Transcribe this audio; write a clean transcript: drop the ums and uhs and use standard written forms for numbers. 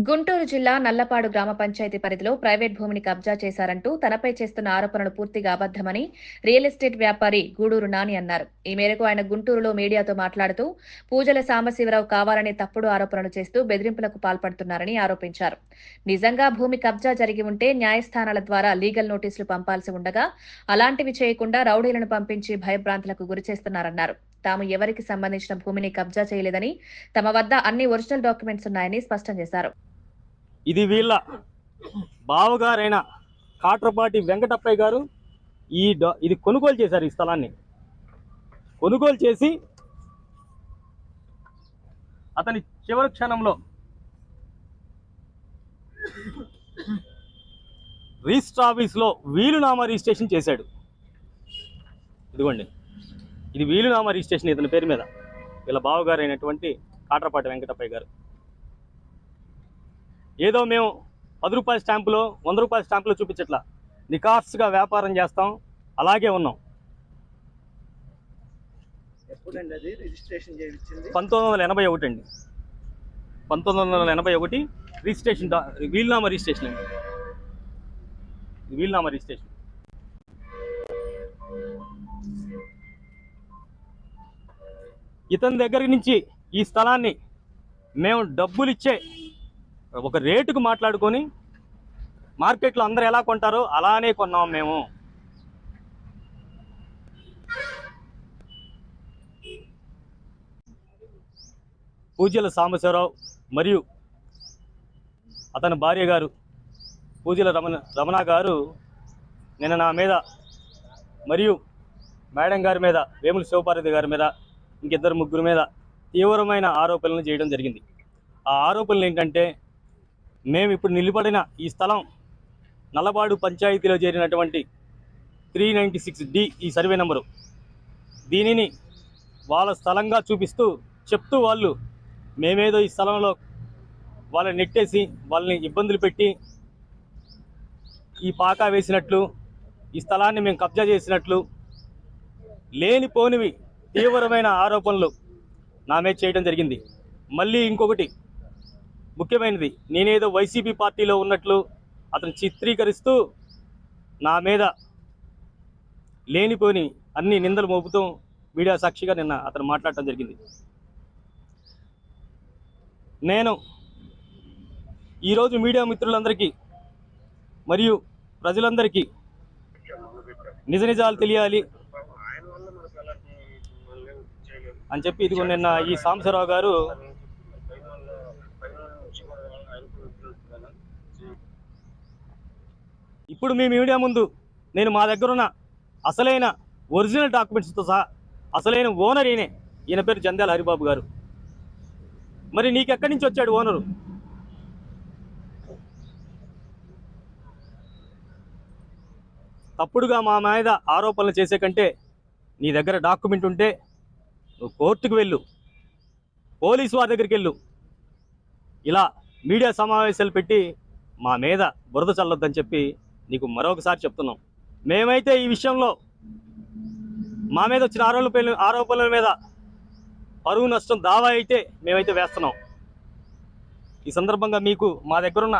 గుంటూరు జిల్లా నల్లపాడు గ్రామ పంచాయతీ పరిధిలో ప్రైవేట్ భూమిని కబ్జా చేశారంటూ తనపై చేస్తున్న ఆరోపణలు పూర్తిగా అబద్దమని రియల్ ఎస్టేట్ వ్యాపారి గూడూరు నాని అన్నారు. ఈ మేరకు ఆయన గుంటూరులో మీడియాతో మాట్లాడుతూ పూజల సాంబశివరావు కావాలని తప్పుడు ఆరోపణలు చేస్తూ బెదిరింపులకు పాల్పడుతున్నారని ఆరోపించారు. నిజంగా భూమి కబ్జా జరిగి ఉంటే న్యాయస్థానాల ద్వారా లీగల్ నోటీసులు పంపాల్సి ఉండగా అలాంటివి చేయకుండా రౌడీలను పంపించి భయభ్రాంతులకు గురిచేస్తున్నారన్నారు. తాము ఎవరికి సంబంధించిన భూమిని కబ్జా చేయలేదని, తమ వద్ద అన్ని ఒరిజినల్ డాక్యుమెంట్స్ ఉన్నాయని స్పష్టం చేశారు. ఇది వీళ్ళ బావగారైన కాట్రపాటి వెంకటప్పయ్య గారు ఇది కొనుగోలు చేశారు. ఈ స్థలాన్ని కొనుగోలు చేసి అతని చివరి క్షణంలో రిజిస్టర్ ఆఫీస్లో వీలునామా రిజిస్ట్రేషన్ చేశాడు. ఇదిగోండి, ఇది వీలునామా రిజిస్ట్రేషన్ ఇతని పేరు మీద, వీళ్ళ బావగారైనటువంటి కాట్రపాటి వెంకటప్పయ్య గారు. ఏదో మేము 10 రూపాయల స్టాంపులో 100 రూపాయల స్టాంపులో చూపించట్లా, నికార్స్గా వ్యాపారం చేస్తాం, అలాగే ఉన్నాం. 1981 అండి, 1981 రిజిస్ట్రేషన్, వీలునామా రిజిస్ట్రేషన్ అండి, వీలునామా రిజిస్ట్రేషన్. ఇతని దగ్గర నుంచి ఈ స్థలాన్ని మేము డబ్బులు ఇచ్చే ఒక రేటుకు మాట్లాడుకొని మార్కెట్లో అందరూ ఎలా కొంటారో అలానే కొన్నాం మేము. పూజ్యుల సాంబశివరావు మరియు అతని భార్య గారు పూజ్యుల రమణ గారు నిన్న నా మీద మరియు మేడం గారి మీద, వేముల శివపార్వతి గారి మీద, ఇంకిద్దరు ముగ్గురు మీద తీవ్రమైన ఆరోపణలు చేయడం జరిగింది. ఆ ఆరోపణలు ఏంటంటే, మేము ఇప్పుడు నిలబడిన ఈ స్థలం నల్లపాడు పంచాయతీలో చేరినటువంటి 396D ఈ సర్వే నెంబరు, దీనిని వాళ్ళ స్థలంగా చూపిస్తూ చెప్తూ వాళ్ళు మేమేదో ఈ స్థలంలో వాళ్ళని నెట్టేసి వాళ్ళని ఇబ్బందులు పెట్టి ఈ పాకా వేసినట్లు, ఈ స్థలాన్ని మేము కబ్జా చేసినట్లు లేనిపోనివి తీవ్రమైన ఆరోపణలు నా మీద చేయడం జరిగింది. మళ్ళీ ఇంకొకటి ముఖ్యమైనది, నేనేదో వైసీపీ పార్టీలో ఉన్నట్లు అతను చిత్రీకరిస్తూ నా మీద లేనిపోని అన్ని నిందలు మోపుతూ మీడియా సాక్షిగా నిన్న అతను మాట్లాడటం జరిగింది. నేను ఈరోజు మీడియా మిత్రులందరికీ మరియు ప్రజలందరికీ నిజ నిజాలు తెలియాలి అని చెప్పి ఇదిగో నిన్న ఈ సాంబశివరావు గారు ఇప్పుడు మీ మీడియా ముందు నేను మా దగ్గర ఉన్న అసలైన ఒరిజినల్ డాక్యుమెంట్స్తో సహా అసలైన ఓనర్ ఈయన పేరు జంధ్యాల హరిబాబు గారు. మరి నీకెక్కడి నుంచి వచ్చాడు ఓనరు? తప్పుడుగా మా మీద ఆరోపణలు చేసే కంటే నీ దగ్గర డాక్యుమెంట్ ఉంటే నువ్వు కోర్టుకు వెళ్ళు, పోలీసు వారి దగ్గరికి వెళ్ళు. ఇలా మీడియా సమావేశాలు పెట్టి మా మీద బురద చల్లొద్దని చెప్పి నీకు మరొకసారి చెప్తున్నాం. మేమైతే ఈ విషయంలో మా మీద వచ్చిన ఆరోపణల మీద పరువు నష్టం దావా అయితే మేమైతే వేస్తున్నాం. ఈ సందర్భంగా మీకు మా దగ్గరున్న